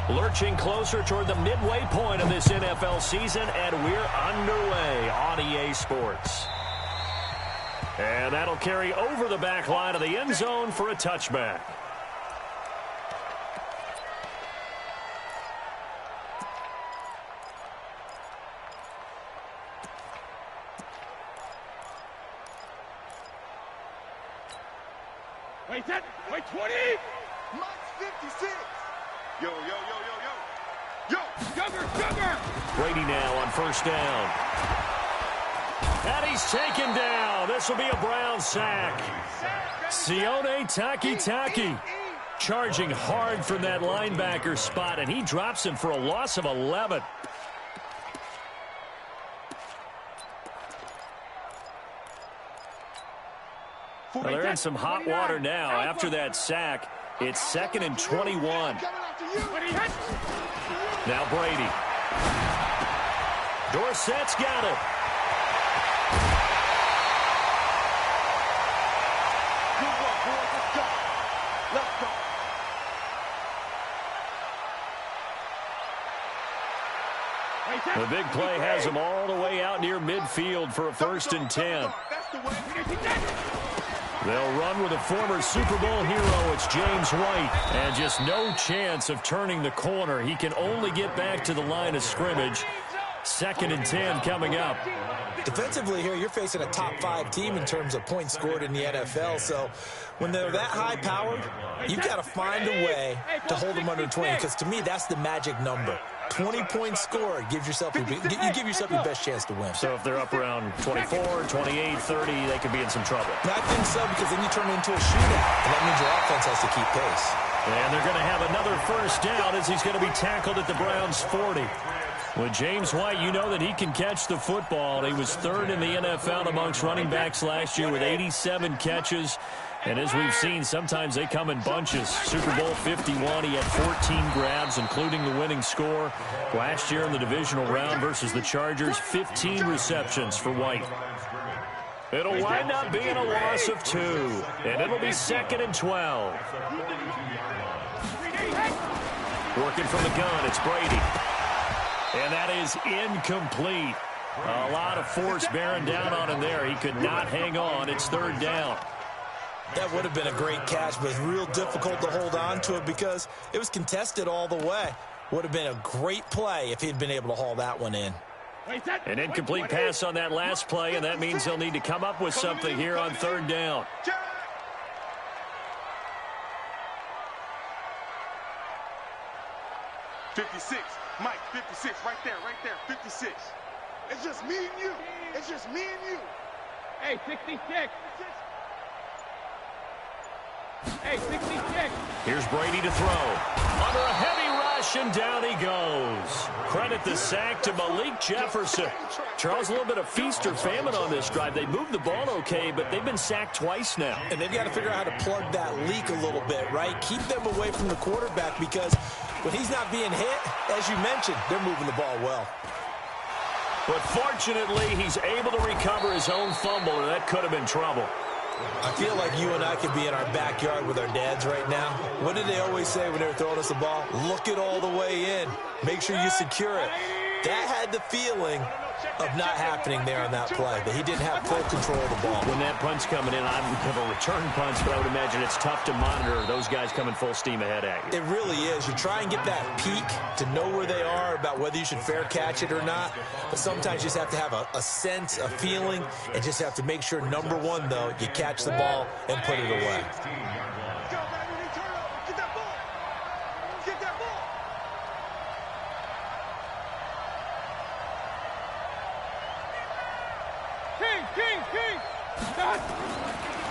Lurching closer toward the midway point of this NFL season, and we're underway on EA Sports. And that'll carry over the back line of the end zone for a touchback. Wait, 10, wait, 20. Mike 56. Yo. Sugar. Brady now on first down. And he's taken down. This will be a Brown sack. Sione Takitaki charging hard from that linebacker spot, and he drops him for a loss of 11. Well, they're in some hot water now. After that sack, it's 2nd and 21. Now Brady. Dorsett's got it. Good work, boys. Let's go. The big play has him all the way out near midfield for a 1st and 10. They'll run with a former Super Bowl hero. It's James White. And just no chance of turning the corner. He can only get back to the line of scrimmage. 2nd and 10 coming up. Defensively here, you're facing a top 5 team in terms of points scored in the NFL. So when they're that high-powered, you've got to find a way to hold them under 20. Because to me, that's the magic number. 20 points scored gives yourself you give yourself your best chance to win. So if they're up around 24, 28, 30, they could be in some trouble. I think so, because then you turn it into a shootout. And that means your offense has to keep pace. And they're going to have another first down as he's going to be tackled at the Browns' 40. With James White, you know that he can catch the football. He was 3rd in the NFL amongst running backs last year with 87 catches. And as we've seen, sometimes they come in bunches. Super Bowl 51, he had 14 grabs, including the winning score. Last year in the divisional round versus the Chargers, 15 receptions for White. It'll wind up being a loss of 2, and it'll be 2nd and 12. Working from the gun, it's Brady. And that is incomplete. A lot of force bearing down on him there. He could not hang on. It's 3rd down. That would have been a great catch, but it's real difficult to hold on to it because it was contested all the way. Would have been a great play if he'd been able to haul that one in. An incomplete pass on that last play, and that means they'll need to come up with something here on 3rd down. Mike, 56, right there, 56. It's just me and you. Hey, 66. Hey, 66. Here's Brady to throw. Under a heavy rush, and down he goes. Credit the sack to Malik Jefferson. Charles, a little bit of feast or famine on this drive. They moved the ball okay, but they've been sacked twice now. And they've got to figure out how to plug that leak a little bit, right? Keep them away from the quarterback because when he's not being hit, as you mentioned, they're moving the ball well. But fortunately, he's able to recover his own fumble, or that could have been trouble. I feel like you and I could be in our backyard with our dads right now. What did they always say when they were throwing us the ball? Look it all the way in. Make sure you secure it. That had the feeling of not happening there on that play, that he didn't have full control of the ball. When that punch coming in, I would have a return punch, but I would imagine it's tough to monitor those guys coming full steam ahead at you. It really is. You try and get that peek to know where they are, about whether you should fair catch it or not. But sometimes you just have to have a sense, a feeling, and just have to make sure, number one, though, you catch the ball and put it away.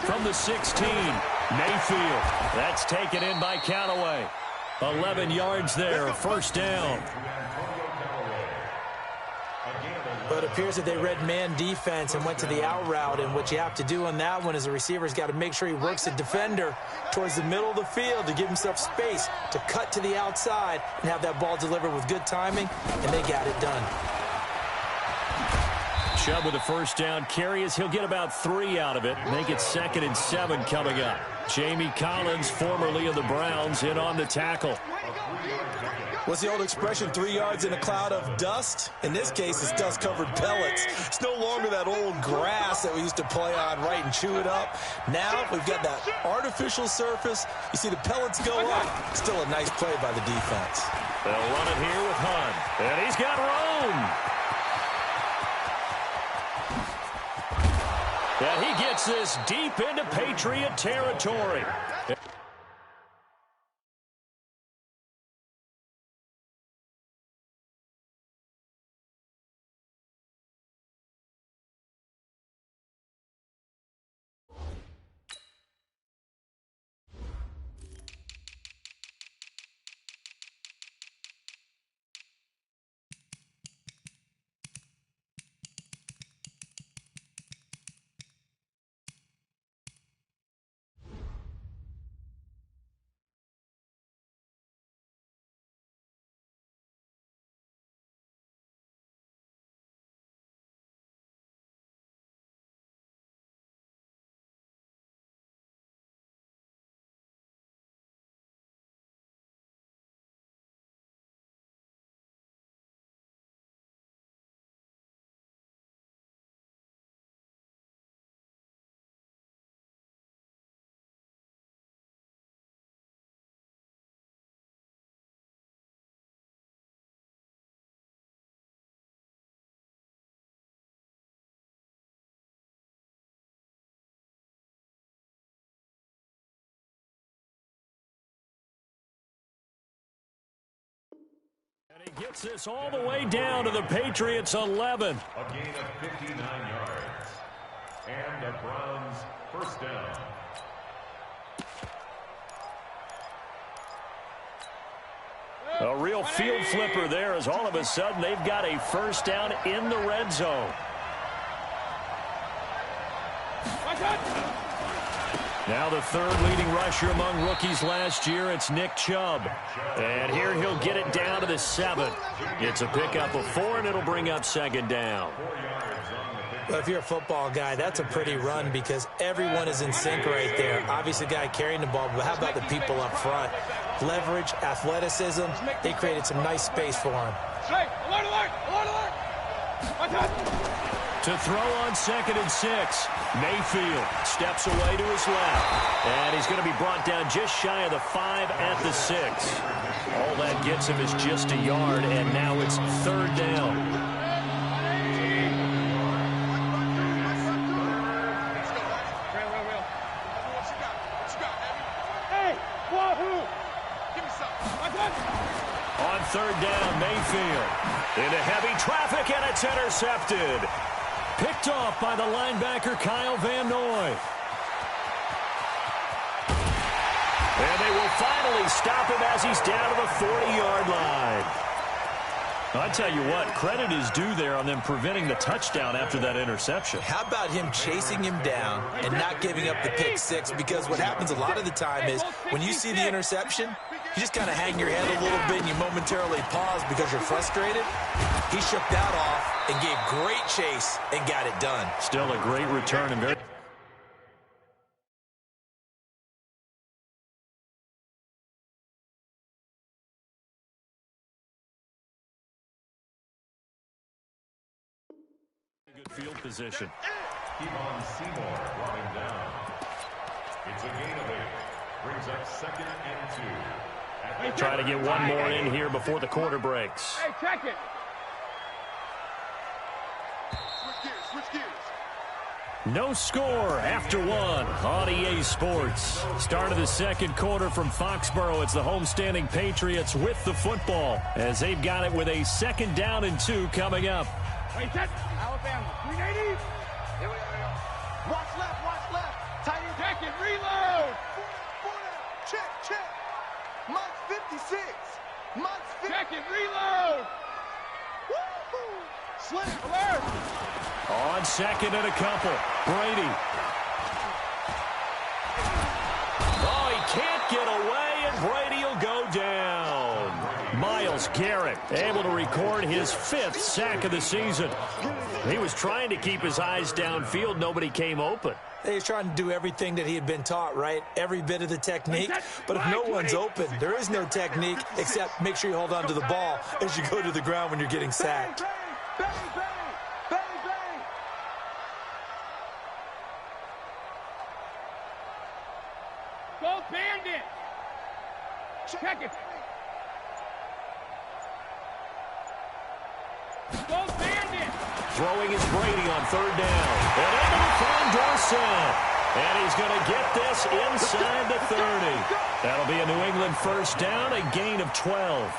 From the 16, Mayfield. That's taken in by Callaway. 11 yards there, 1st down. But it appears that they read man defense and went to the out route, and what you have to do on that one is the receiver's got to make sure he works the defender towards the middle of the field to give himself space to cut to the outside and have that ball delivered with good timing, and they got it done. Chubb with a 1st down carry as he'll get about 3 out of it. Make it 2nd and 7 coming up. Jamie Collins, formerly of the Browns, in on the tackle. What's the old expression, 3 yards in a cloud of dust? In this case, it's dust-covered pellets. It's no longer that old grass that we used to play on, right, and chew it up. Now we've got that artificial surface. You see the pellets go up. Still a nice play by the defense. They'll run it here with Hunt. And he's got Rome. And he gets this deep into Patriot territory. And he gets this all the way down to the Patriots' 11. A gain of 59 yards. And the Browns first down. A real field flipper there as all of a sudden they've got a first down in the red zone. Now the third leading rusher among rookies last year, it's Nick Chubb. And here he'll get it down to the 7. It's a pickup of 4, and it'll bring up second down. Well, if you're a football guy, that's a pretty run because everyone is in sync right there. Obviously, the guy carrying the ball, but how about the people up front? Leverage, athleticism, they created some nice space for him. To throw on 2nd and 6. Mayfield steps away to his left. And he's going to be brought down just shy of the 5 at the 6. All that gets him is just a yard, and now it's third down. On third down, Mayfield into heavy traffic, and it's intercepted. Picked off by the linebacker, Kyle Van Noy. And they will finally stop him as he's down to the 40-yard line. I tell you what, credit is due there on them preventing the touchdown after that interception. How about him chasing him down and not giving up the pick 6? Because what happens a lot of the time is when you see the interception, you just kind of hang your head a little bit and you momentarily pause because you're frustrated. He shook that off and gave great chase and got it done. Still a great return and very... good field position. Kevon Seymour brought him down. It's a gain of 8. Brings up 2nd and 2. Try to get one more in here before the quarter breaks. Hey, check it. Switch gears. No score after 1 on EA Sports. Start of the second quarter from Foxborough. It's the homestanding Patriots with the football as they've got it with a 2nd down and 2 coming up. Wait, set. Alabama. 380. Here we go. Watch left. Tight end. Check it. Reload. Four down. Check. Mike's 56. Mike's 50. Check it. Reload. Woo-hoo. Slant. Alert. On 2nd and a couple. Brady. Oh, he can't get away, and Brady will go down. Myles Garrett able to record his 5th sack of the season. He was trying to keep his eyes downfield. Nobody came open. He's trying to do everything that he had been taught, right? Every bit of the technique. But if no one's open, there is no technique except make sure you hold on to the ball as you go to the ground when you're getting sacked. Go Bandit! Check it! Go Bandit! Throwing is Brady on third down. And able to find Dorsett. And he's going to get this inside the 30. That'll be a New England first down, a gain of 12.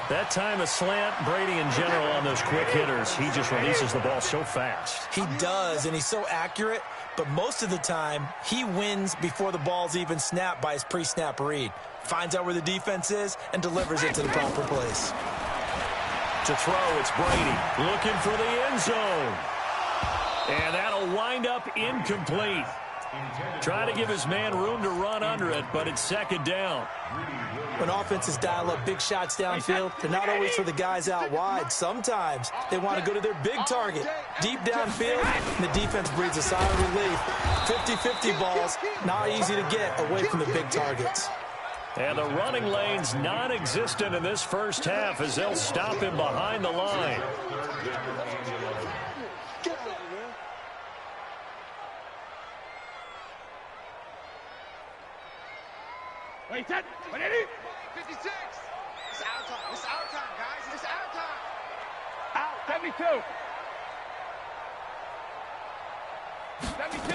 That time a slant, Brady in general on those quick hitters, he just releases the ball so fast. He does, and he's so accurate, but most of the time he wins before the ball's even snapped by his pre-snap read. Finds out where the defense is and delivers it to the proper place. To throw, it's Brady looking for the end zone. And that'll wind up incomplete. Trying to give his man room to run under it, but it's second down. When offenses dial up big shots downfield, they're not always for the guys out wide. Sometimes they want to go to their big target, deep downfield, and the defense breathes a sigh of relief. 50-50 balls, not easy to get away from the big targets. And the running lane's non-existent in this first half as they'll stop him behind the line. Wait, set! 180! 56. It's our time. It's our time, guys. It's our time. Out! 72! 72!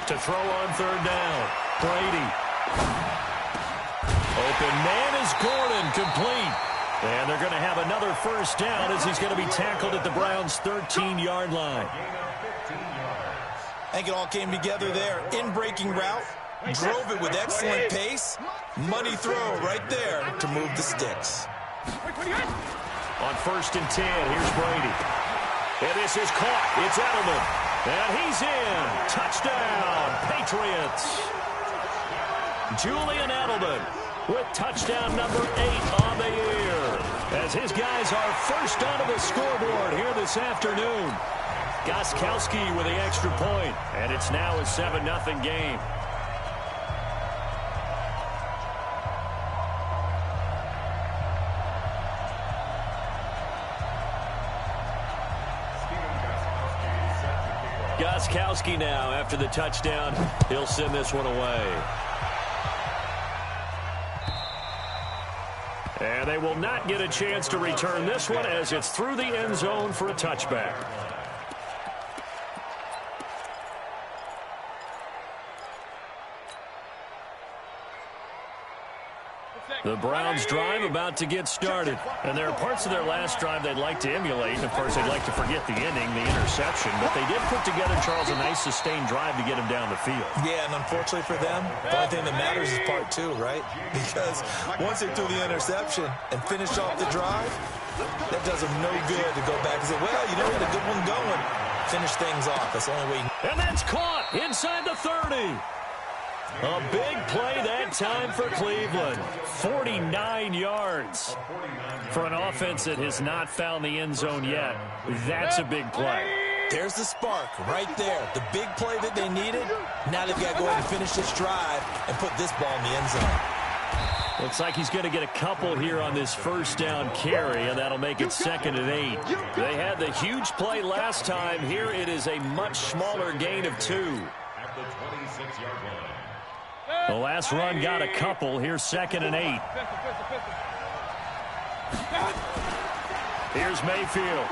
To throw on third down, Brady. Open man is Gordon, complete. And they're going to have another first down as he's going to be tackled at the Browns' 13-yard line. I think it all came together there. In-breaking route, drove it with excellent pace. Money throw right there to move the sticks. On 1st and 10, here's Brady. And this is caught. It's Edelman. And he's in. Touchdown, Patriots. Julian Edelman with touchdown number 8 on the year. As his guys are first onto the scoreboard here this afternoon. Gostkowski with the extra point. And it's now a 7-0 game. Gostkowski now after the touchdown. He'll send this one away. And they will not get a chance to return this one as it's through the end zone for a touchback. The Browns drive about to get started. And there are parts of their last drive they'd like to emulate. And, of course, they'd like to forget the ending, the interception. But they did put together, Charles, a nice sustained drive to get him down the field. Yeah, and unfortunately for them, the only thing that matters is part 2, right? Because once they threw the interception and finished off the drive, that does them no good to go back and say, well, you know, we had a good one going. Finish things off. That's the only way. And that's caught inside the 30. A big play that time for Cleveland. 49 yards. For an offense that has not found the end zone yet, that's a big play. There's the spark right there. The big play that they needed. Now they've got to go ahead and finish this drive and put this ball in the end zone. Looks like he's going to get a couple here on this first down carry, and that'll make it 2nd and 8. They had the huge play last time. Here it is a much smaller gain of 2. At the 26-yard line. The last run got a couple. Here's 2nd and 8. Here's Mayfield.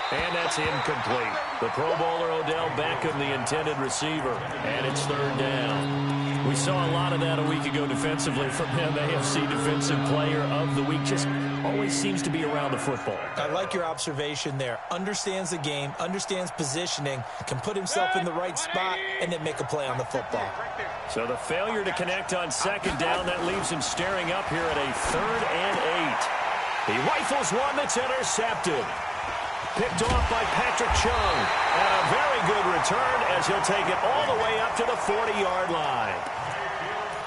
And that's incomplete. The Pro Bowler Odell Beckham, the intended receiver. And it's 3rd down. We saw a lot of that a week ago defensively from him. AFC Defensive Player of the Week. Just always seems to be around the football. I like your observation there. Understands the game, understands positioning, can put himself in the right spot, and then make a play on the football. So the failure to connect on 2nd down, that leaves him staring up here at a 3rd and 8. He rifles one that's intercepted. Picked off by Patrick Chung. And a very good return as he'll take it all the way up to the 40-yard line.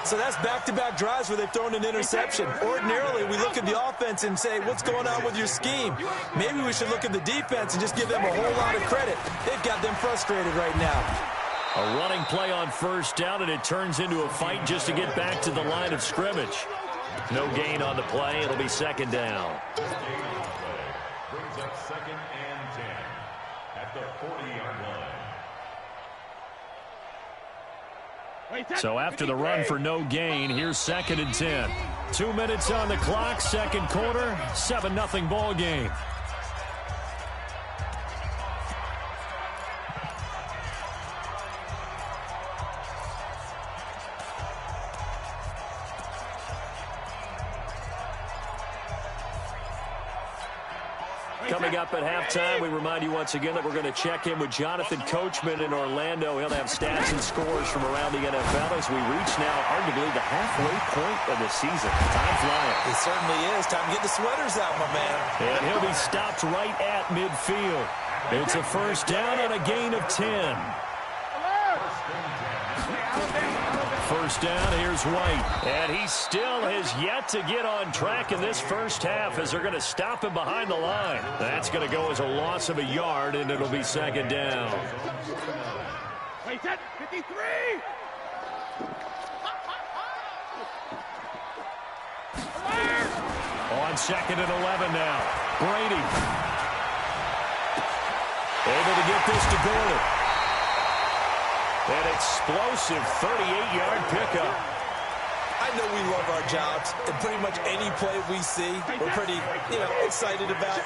So that's back-to-back drives where they've thrown an interception. Ordinarily, we look at the offense and say, what's going on with your scheme? Maybe we should look at the defense and just give them a whole lot of credit. They've got them frustrated right now. A running play on first down, and it turns into a fight just to get back to the line of scrimmage. No gain on the play. It'll be second down. Brings up 2nd and 10 at the 40-yard line. So after the run for no gain, here's 2nd and 10. 2 minutes on the clock, second quarter, 7-0 ball game. Coming up at halftime, we remind you once again that we're going to check in with Jonathan Coachman in Orlando. He'll have stats and scores from around the NFL as we reach now, hard to believe, the halfway point of the season. Time flying. It certainly is. Time to get the sweaters out, my man. And he'll be stopped right at midfield. It's a first down on a gain of 10. First down, here's White. And he still has yet to get on track in this first half as they're going to stop him behind the line. That's going to go as a loss of a yard, and it'll be second down. Wait, 53! On 2nd and 11 now. Brady. Able to get this to Gordon. An explosive 38-yard pickup. I know we love our jobs, and pretty much any play we see, we're pretty, excited about.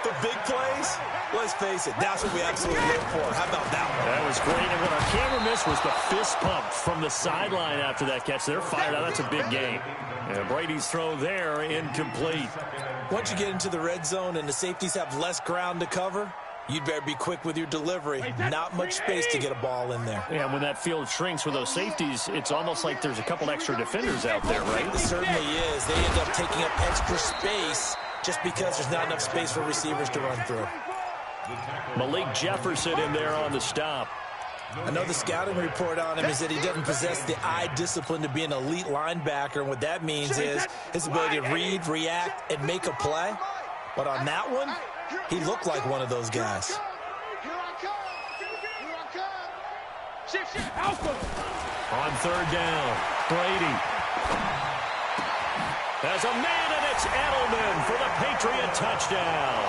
The big plays, let's face it, that's what we absolutely live for. How about that one? That was great, and what our camera missed was the fist pump from the sideline after that catch. They're fired out. That's a big game. And Brady's throw there, incomplete. Once you get into the red zone and the safeties have less ground to cover, you'd better be quick with your delivery. Not much space to get a ball in there. Yeah, when that field shrinks with those safeties, it's almost like there's a couple extra defenders out there, right? It certainly is. They end up taking up extra space just because there's not enough space for receivers to run through. Malik Jefferson in there on the stop. I know the scouting report on him is that he doesn't possess the eye discipline to be an elite linebacker, and what that means is his ability to read, react, and make a play. But on that one, he looked like one of those guys. Here I come. Shift. On third down, Brady. There's a man, and it's Edelman for the Patriot touchdown.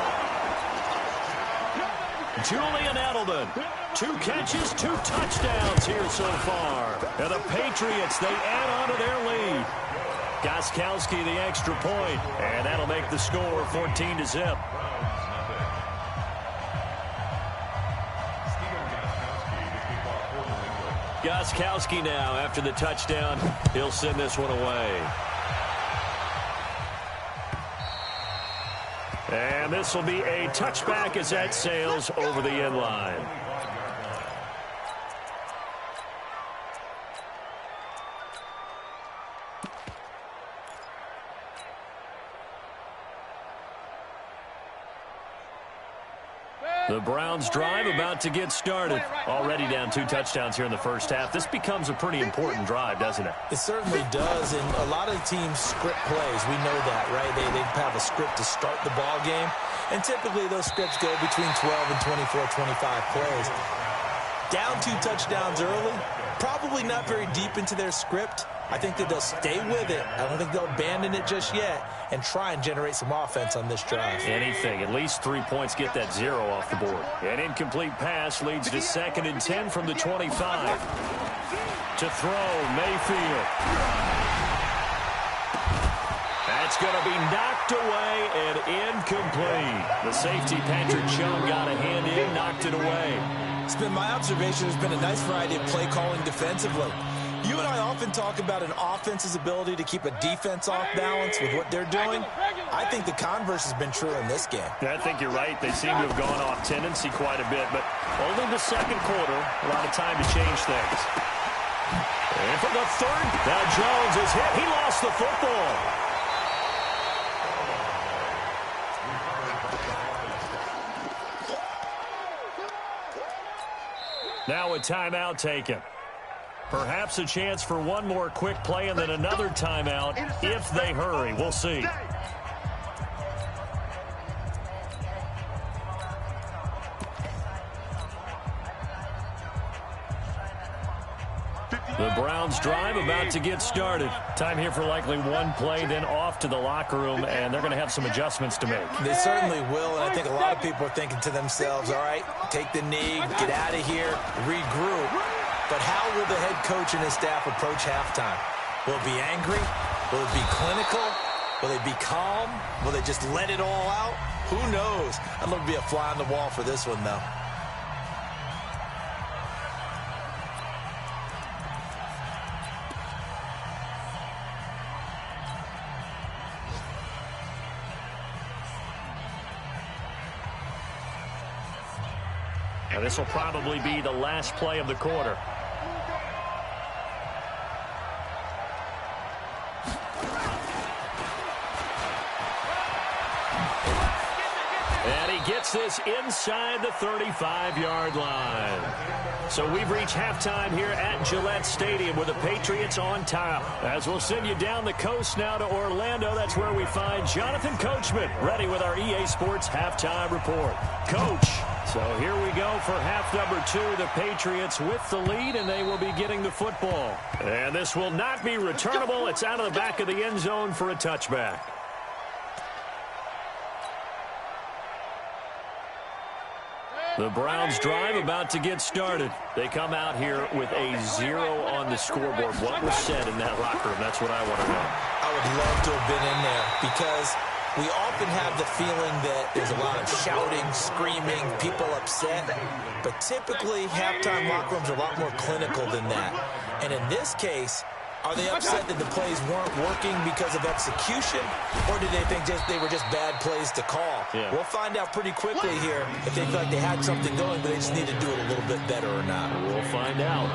Julian Edelman, 2 catches, 2 touchdowns here so far. And the Patriots, they add on to their lead. Gostkowski the extra point, and that'll make the score 14-0. Gostkowski now after the touchdown. He'll send this one away. And this will be a touchback as that sails over the end line. The Browns drive about to get started. Already down 2 touchdowns here in the first half. This becomes a pretty important drive, doesn't it? It certainly does, and a lot of teams script plays. We know that, right? They have a script to start the ball game, and typically those scripts go between 12 and 24, 25 plays. Down 2 touchdowns early, probably not very deep into their script. I think that they'll stay with it. I don't think they'll abandon it just yet and try and generate some offense on this drive. Anything. At least 3 points get that 0 off the board. An incomplete pass leads to 2nd and 10 from the 25. To throw, Mayfield. That's going to be knocked away and incomplete. The safety, Patrick Chung, got a hand in, knocked it away. It's been my observation. There's been a nice variety of play calling defensively. You and I often talk about an offense's ability to keep a defense off balance with what they're doing. I think the converse has been true in this game. I think you're right. They seem to have gone off tendency quite a bit, but only the second quarter, a lot of time to change things. And for the third, now Jones is hit. He lost the football. Now a timeout taken. Perhaps a chance for one more quick play and then another timeout if they hurry. We'll see. The Browns drive about to get started. Time here for likely one play, then off to the locker room, and they're going to have some adjustments to make. They certainly will, and I think a lot of people are thinking to themselves, all right, take the knee, get out of here, regroup. But how will the head coach and his staff approach halftime? Will it be angry? Will it be clinical? Will they be calm? Will they just let it all out? Who knows? I'd love to be a fly on the wall for this one, though. Now, this will probably be the last play of the quarter. And he gets this inside the 35-yard line. So we've reached halftime here at Gillette Stadium with the Patriots on top. As we'll send you down the coast now to Orlando, that's where we find Jonathan Coachman ready with our EA Sports halftime report. Coach. So here we go for half number 2. The Patriots with the lead, and they will be getting the football. And this will not be returnable. It's out of the back of the end zone for a touchback. The Browns drive about to get started. They come out here with a 0 on the scoreboard. What was said in that locker room? That's what I want to know. I would love to have been in there because we often have the feeling that there's a lot of shouting, screaming, people upset. But typically, halftime locker rooms are a lot more clinical than that. And in this case, are they upset that the plays weren't working because of execution, or did they think they were just bad plays to call? Yeah. We'll find out pretty quickly here if they feel like they had something going, but they just need to do it a little bit better or not. We'll find out.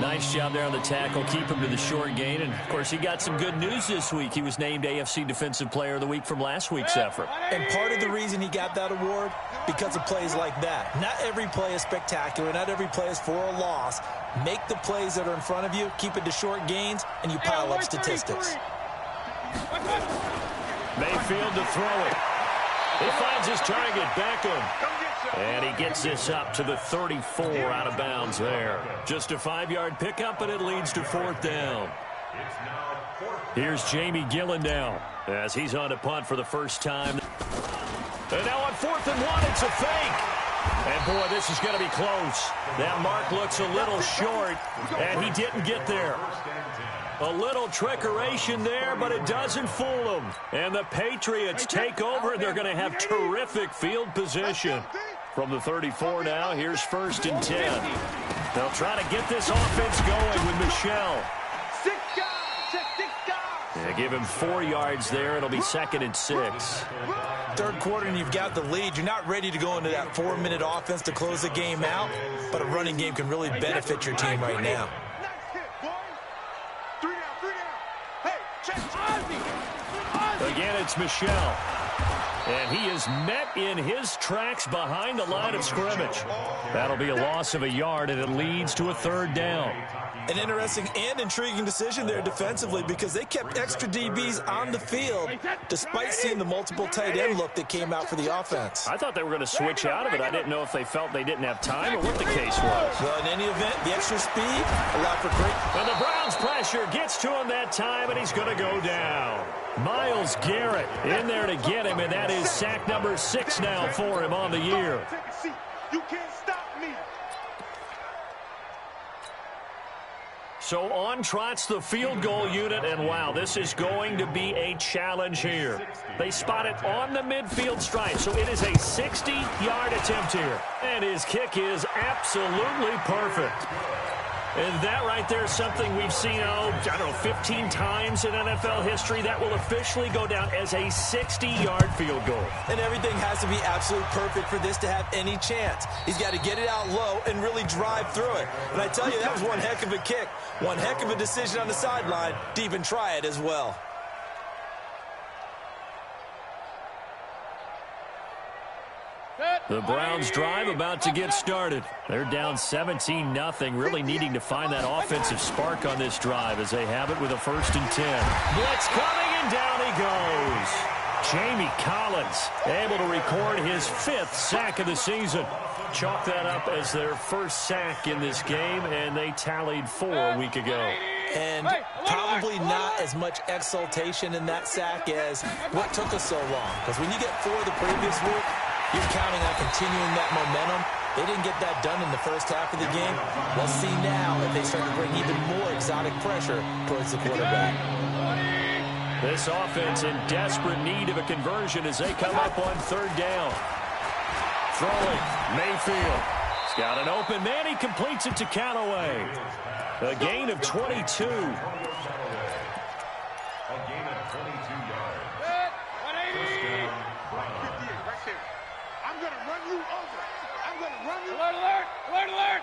Nice job there on the tackle. Keep him to the short gain. And, of course, he got some good news this week. He was named AFC Defensive Player of the Week from last week's effort. And part of the reason he got that award, because of plays like that. Not every play is spectacular. Not every play is for a loss. Make the plays that are in front of you, keep it to short gains, and you pile up statistics. Mayfield to throw it. He finds his target, Beckham. And he gets this up to the 34 out of bounds there. Just a 5-yard pickup, and it leads to 4th down. Here's Jamie Gillen now as he's on to punt for the first time. And now on 4th and 1, it's a fake. And, boy, this is going to be close. That mark looks a little short, and he didn't get there. A little trickeration there, but it doesn't fool them. And the Patriots take over, and they're going to have terrific field position. From the 34 now, here's 1st and 10. They'll try to get this offense going with Michelle. 6 guys, check 6 guys. Yeah, give him 4 yards there. It'll be 2nd and 6. Third quarter and you've got the lead. You're not ready to go into that 4-minute offense to close the game out, but a running game can really benefit your team right now. Nice hit, boy. 3 down, 3 down. Hey, check Ozzy. Again, it's Michelle. And he is met in his tracks behind the line of scrimmage. That'll be a loss of a yard, and it leads to a 3rd down. An interesting and intriguing decision there defensively because they kept extra DBs on the field despite seeing the multiple tight end look that came out for the offense. I thought they were going to switch out of it. I didn't know if they felt they didn't have time or what the case was. Well, in any event, the extra speed allowed for great. And the Browns pressure gets to him that time, and he's going to go down. Myles Garrett in there to get him, and that is sack number 6 now for him on the year. Take a seat. You can't stop me. So on trots the field goal unit, and wow, this is going to be a challenge here. They spot it on the midfield stripe, so it is a 60-yard attempt here. And his kick is absolutely perfect. And that right there is something we've seen, 15 times in NFL history. That will officially go down as a 60-yard field goal. And everything has to be absolutely perfect for this to have any chance. He's got to get it out low and really drive through it. And I tell you, that was one heck of a kick. One heck of a decision on the sideline to even try it as well. Set. The Browns drive about to get started. They're down 17-0, really needing to find that offensive spark on this drive as they have it with a 1st and 10. Blitz coming, and down he goes. Jamie Collins able to record his 5th sack of the season. Chalk that up as their first sack in this game, and they tallied 4 a week ago. And probably not as much exultation in that sack as what took us so long. Because when you get 4 the previous week, you're counting on continuing that momentum. They didn't get that done in the first half of the game. We'll see now if they start to bring even more exotic pressure towards the quarterback. This offense in desperate need of a conversion as they come up on 3rd down. Throwing, Mayfield. He's got an open man. He completes it to Callaway. A gain of 22. A gain of 22 yards. 180. Right there. I'm going to run you over. I'm going to run you. Alert, alert, alert, alert.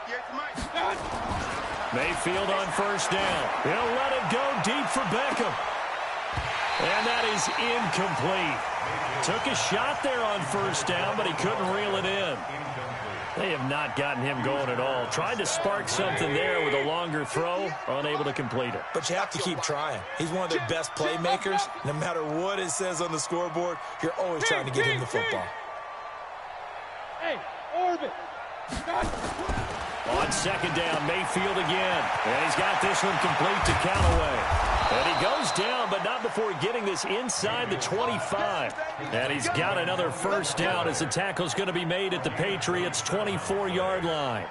58 to Mike. Mayfield on 1st down. He'll let it go deep for Beckham. And that is incomplete. Took a shot there on 1st down, but he couldn't reel it in. They have not gotten him going at all. Tried to spark something there with a longer throw, unable to complete it. But you have to keep trying. He's one of their best playmakers. No matter what it says on the scoreboard, you're always trying to get him the football. Hey, orbit. On 2nd down, Mayfield again. And he's got this one complete to Callaway. And he goes down, but not before getting this inside the 25. And he's got another 1st down as the tackle's going to be made at the Patriots' 24-yard line.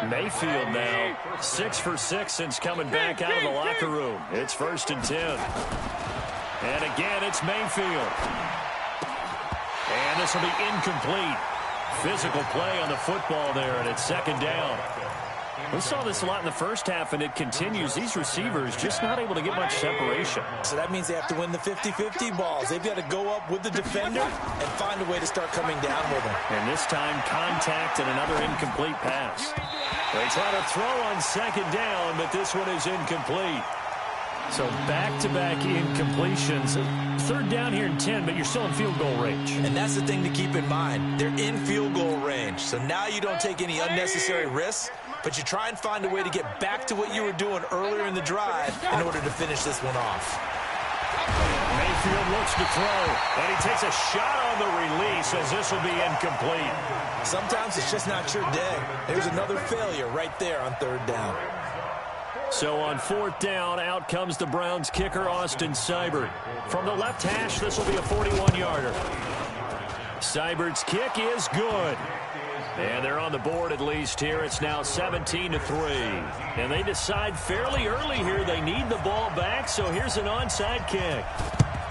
Mayfield now 6 for 6 since coming back out of the locker room. It's 1st and 10. And again, it's Mayfield. And this will be incomplete. Physical play on the football there, and it's 2nd down. We saw this a lot in the first half, and it continues. These receivers just not able to get much separation. So that means they have to win the 50-50 balls. They've got to go up with the defender and find a way to start coming down with him. And this time, contact and another incomplete pass. They try to throw on 2nd down, but this one is incomplete. So back-to-back incompletions. 3rd down here in 10, but you're still in field goal range. And that's the thing to keep in mind. They're in field goal range. So now you don't take any unnecessary risks, but you try and find a way to get back to what you were doing earlier in the drive in order to finish this one off. Mayfield looks to throw, and he takes a shot on the release as this will be incomplete. Sometimes it's just not your day. There's another failure right there on 3rd down. So on 4th down, out comes the Browns kicker, Austin Seibert. From the left hash, this will be a 41-yarder. Seibert's kick is good. And they're on the board at least here. It's now 17-3. And they decide fairly early here they need the ball back, so here's an onside kick.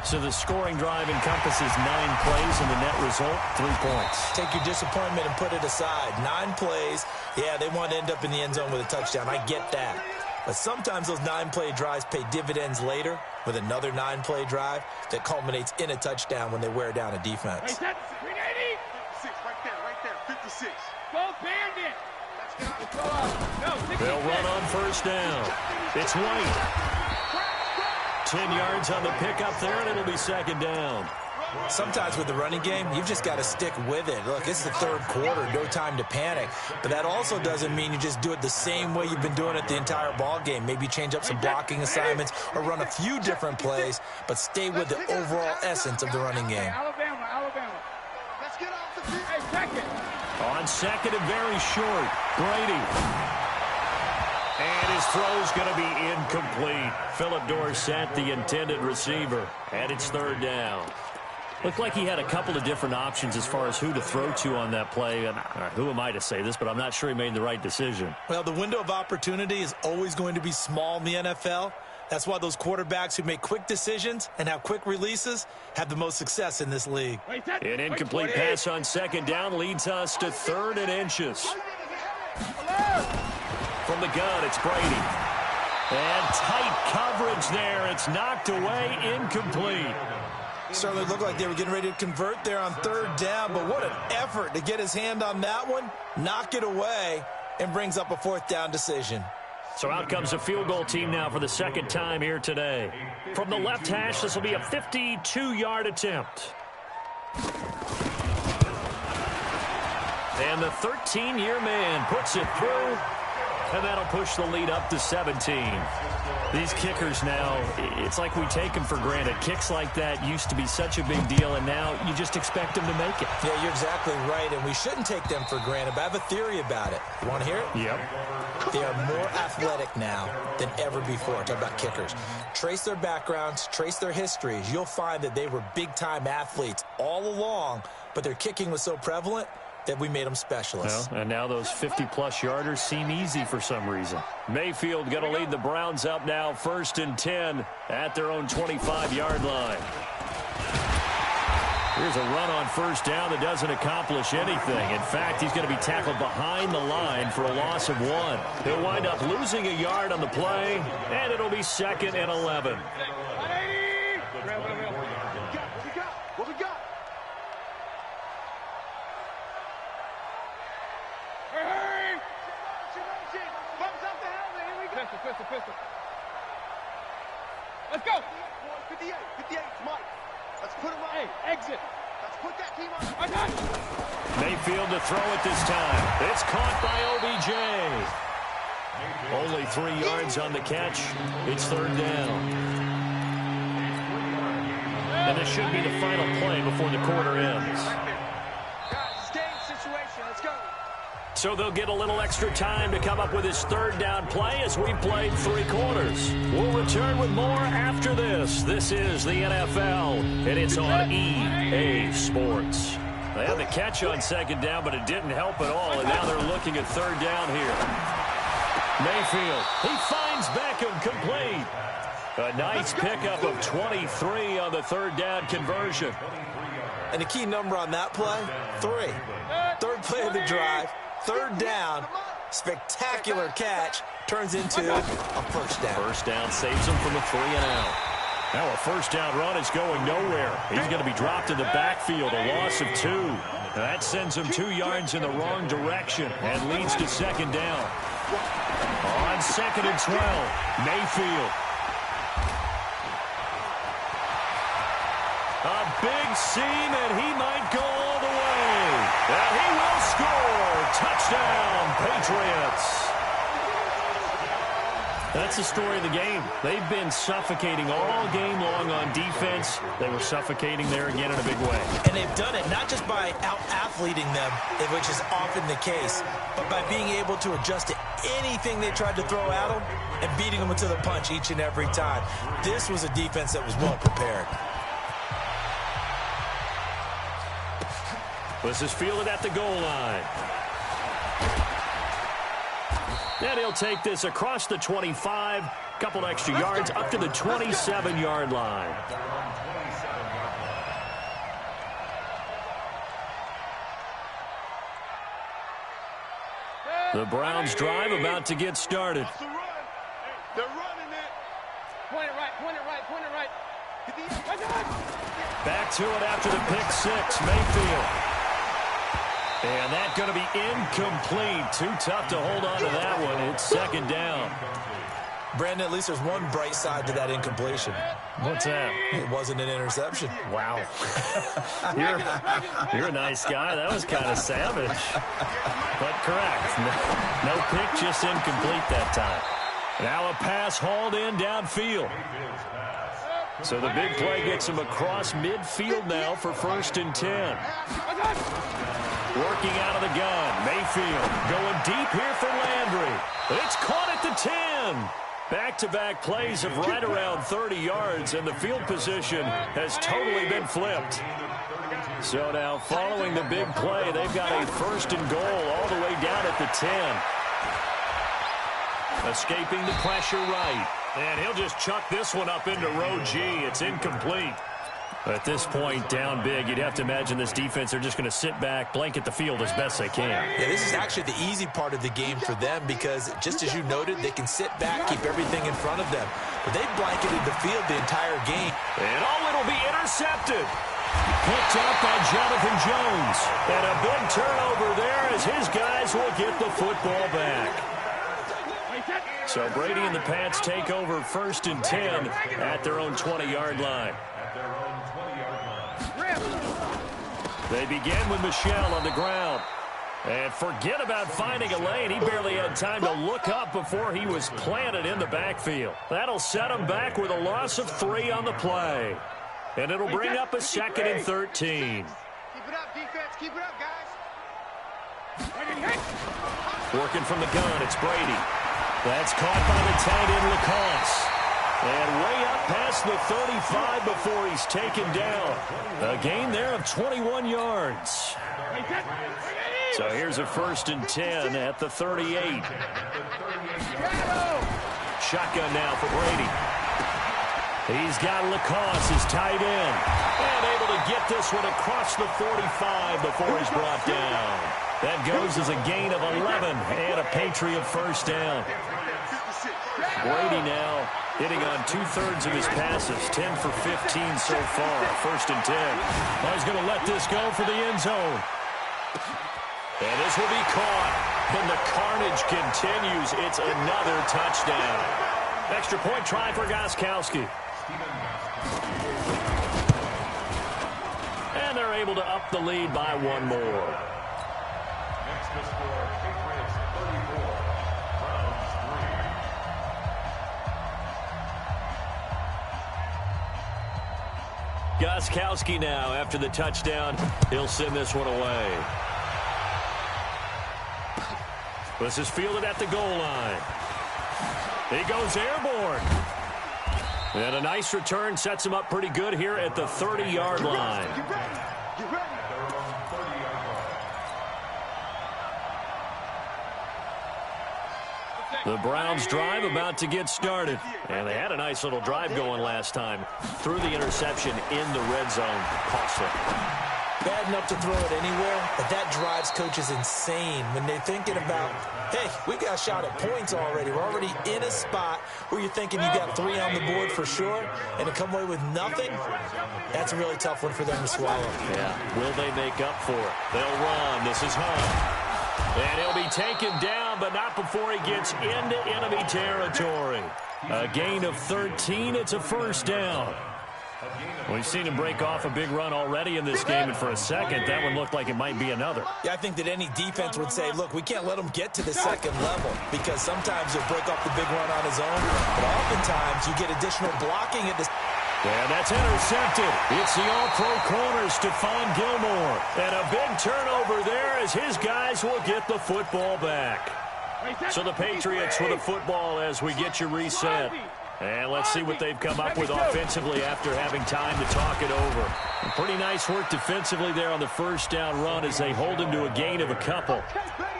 So the scoring drive encompasses 9 plays, and the net result, 3 points. Take your disappointment and put it aside. 9 plays. Yeah, they want to end up in the end zone with a touchdown. I get that. But sometimes those 9-play drives pay dividends later with another 9-play drive that culminates in a touchdown when they wear down a defense. 380. 56, right there, 56. Go Bandit. Let's go. They'll run on 1st down. It's White. 10 yards on the pickup there, and it'll be 2nd down. Sometimes with the running game, you've just got to stick with it. Look, it's the 3rd quarter, no time to panic. But that also doesn't mean you just do it the same way you've been doing it the entire ball game. Maybe change up some blocking assignments or run a few different plays, but stay with the overall essence of the running game. Alabama. Let's get off the field. Hey, check it. On 2nd and very short, Brady. And his throw's going to be incomplete. Philip Dorsett, the intended receiver, and it's 3rd down. Looked like he had a couple of different options as far as who to throw to on that play. And who am I to say this, but I'm not sure he made the right decision. Well, the window of opportunity is always going to be small in the NFL. That's why those quarterbacks who make quick decisions and have quick releases have the most success in this league. An incomplete pass on 2nd down leads us to 3rd and inches. From the gun, it's Brady. And tight coverage there. It's knocked away, incomplete. Certainly looked like they were getting ready to convert there on 3rd down, but what an effort to get his hand on that one, knock it away, and brings up a 4th down decision. So out comes a field goal team now for the 2nd time here today. From the left hash, this will be a 52-yard attempt. And the 13-year man puts it through, and that'll push the lead up to 17. These kickers now, it's like we take them for granted. Kicks like that used to be such a big deal, and now you just expect them to make it. Yeah, you're exactly right, and we shouldn't take them for granted, but I have a theory about it. You want to hear it? Yep. They are more athletic now than ever before. Talk about kickers. Trace their backgrounds, trace their histories. You'll find that they were big-time athletes all along, but their kicking was so prevalent that we made them specialists. Well, and now those 50-plus yarders seem easy for some reason. Mayfield going to lead the Browns up now, 1st and 10 at their own 25-yard line. Here's a run on 1st down that doesn't accomplish anything. In fact, he's going to be tackled behind the line for a loss of 1. He'll wind up losing a yard on the play, and it'll be 2nd and 11. What we got? Hurry! Bumps up the helmet. Here we go. Pistol. Let's go. 58, Mike. Let's put him on. Hey, exit. Let's put that team on. Mayfield to throw it this time. It's caught by OBJ. Only 3 yards on the catch. It's 3rd down. And this should be the final play before the quarter ends. Guys, game situation. Let's go. So they'll get a little extra time to come up with his 3rd down play as we played 3 quarters. We'll return with more after this. This is the NFL, and it's on EA Sports. They had the catch on 2nd down, but it didn't help at all, and now they're looking at 3rd down here. Mayfield, he finds Beckham, complete. A nice pickup of 23 on the 3rd down conversion. And the key number on that play, 3. 3rd play of the drive. 3rd down, spectacular catch, turns into a 1st down. 1st down saves him from a 3-and-out. Now a 1st down run is going nowhere. He's going to be dropped in the backfield, a loss of 2. That sends him 2 yards in the wrong direction and leads to 2nd down. On 2nd and 12, Mayfield. A big seam, and he might go all the way. And he will score. Touchdown, Patriots. That's the story of the game. They've been suffocating all game long on defense. They were suffocating there again in a big way. And they've done it not just by out-athleting them, which is often the case, but by being able to adjust to anything they tried to throw at them and beating them to the punch each and every time. This was a defense that was well prepared. This is fielded at the goal line. And he'll take this across the 25, couple extra yards up to the 27-yard line. The Browns drive about to get started. They're running it. Point it right. Back to it after the pick 6, Mayfield. And that's going to be incomplete. Too tough to hold on to that one. It's 2nd down. Brandon, at least there's one bright side to that incompletion. What's that? It wasn't an interception. Wow. You're a nice guy. That was kind of savage. But correct. No pick, just incomplete that time. Now a pass hauled in downfield. So the big play gets him across midfield now for 1st and 10. Working out of the gun. Mayfield going deep here for Landry. It's caught at the 10. Back-to-back plays of right around 30 yards, and the field position has totally been flipped. So now following the big play, they've got a 1st and goal all the way down at the 10. Escaping the pressure right. And he'll just chuck this one up into row G. It's incomplete. At this point, down big, you'd have to imagine this defense are just going to sit back, blanket the field as best they can. Yeah, this is actually the easy part of the game for them because, just as you noted, they can sit back, keep everything in front of them. But they've blanketed the field the entire game. And it'll be intercepted. Picked up by Jonathan Jones. And a big turnover there as his guys will get the football back. So Brady and the Pats take over 1st and 10 at their own 20-yard line. They begin with Michel on the ground. And forget about finding a lane. He barely had time to look up before he was planted in the backfield. That'll set him back with a loss of 3 on the play. And it'll bring up a 2nd and 13. Keep it up, defense. Keep it up, guys. Working from the gun, it's Brady. That's caught by the tight end, Lacoste. And way up past the 35 before he's taken down. A gain there of 21 yards. So here's a 1st and 10 at the 38. Shotgun now for Brady. He's got Lacoste, his tight end. And able to get this one across the 45 before he's brought down. That goes as a gain of 11 and a Patriot 1st down. Brady now hitting on 2/3 of his passes, 10 for 15 so far, 1st and 10. Well, he's going to let this go for the end zone. And this will be caught. And the carnage continues. It's another touchdown. Extra point try for Gostkowski. And they're able to up the lead by 1 more. Next to score, Patriots 34, Browns 3. Gostkowski now after the touchdown. He'll send this one away. This is fielded at the goal line. He goes airborne. And a nice return sets him up pretty good here at the 30-yard line. The Browns drive about to get started. And they had a nice little drive going last time. Threw the interception in the red zone. Costly. Bad enough to throw it anywhere, but that drives coaches insane when they're thinking about, hey, we've got a shot at points already. We're already in a spot where you're thinking you got 3 on the board for sure, and to come away with nothing, that's a really tough one for them to swallow. Yeah, will they make up for it? They'll run. This is Hunt. And he'll be taken down, but not before he gets into enemy territory. A gain of 13. It's a 1st down. We've seen him break off a big run already in this game, and for a second, that one looked like it might be another. Yeah, I think that any defense would say, look, we can't let him get to the 2nd level, because sometimes he'll break off the big run on his own, but oftentimes you get additional blocking at this. And that's intercepted. It's the all-pro corner, Stephon Gilmore. And a big turnover there as his guys will get the football back. So the Patriots with the football as we get you reset. And let's see what they've come up with offensively after having time to talk it over. Pretty nice work defensively there on the 1st down run as they hold him to a gain of a couple.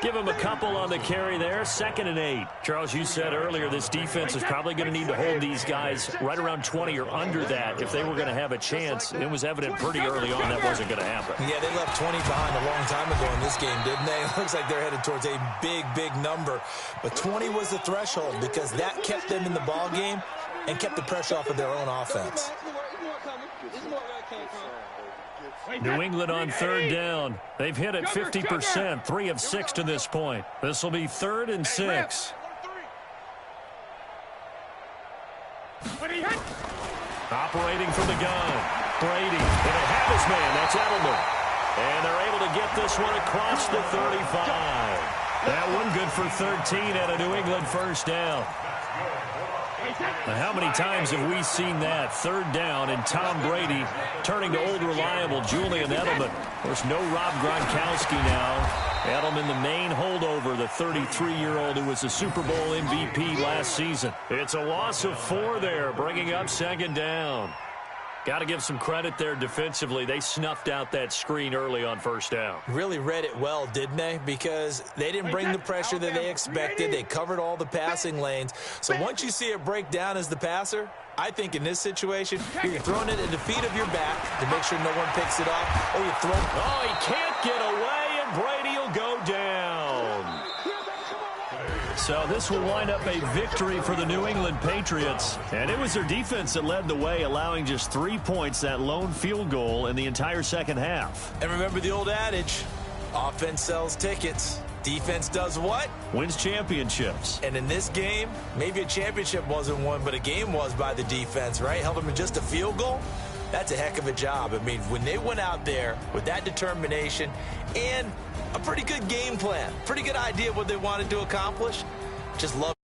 Give him a couple on the carry there, 2nd and 8. Charles, you said earlier this defense is probably going to need to hold these guys right around 20 or under that if they were going to have a chance. It was evident pretty early on that wasn't going to happen. Yeah, they left 20 behind a long time ago in this game, didn't they? It looks like they're headed towards a big, big number. But 20 was the threshold because that kept them in the ball game and kept the pressure off of their own offense. New England on 3rd down. They've hit it 50%, 3 of 6 to this point. This will be 3rd and 6. Operating from the gun. Brady. And they have his man. That's Edelman. And they're able to get this one across the 35. That one good for 13 at a New England 1st down. Now, how many times have we seen that 3rd down and Tom Brady turning to old reliable Julian Edelman? Of course, no Rob Gronkowski now. Edelman, the main holdover, the 33-year-old who was the Super Bowl MVP last season. It's a loss of 4 there, bringing up 2nd down. Got to give some credit there defensively. They snuffed out that screen early on 1st down. Really read it well, didn't they? Because they didn't bring the pressure that they expected. They covered all the passing lanes. So once you see it break down as the passer, I think in this situation, you're throwing it at the feet of your back to make sure no one picks it up. Or you throw. Oh, he can't get away, and Brady will go down. So this will wind up a victory for the New England Patriots. And it was their defense that led the way, allowing just 3 points, that lone field goal in the entire 2nd half. And remember the old adage, offense sells tickets. Defense does what? Wins championships. And in this game, maybe a championship wasn't won, but a game was by the defense, right? Held them to just a field goal. that's a heck of a job. I mean, when they went out there with that determination and a pretty good game plan, pretty good idea of what they wanted to accomplish, just love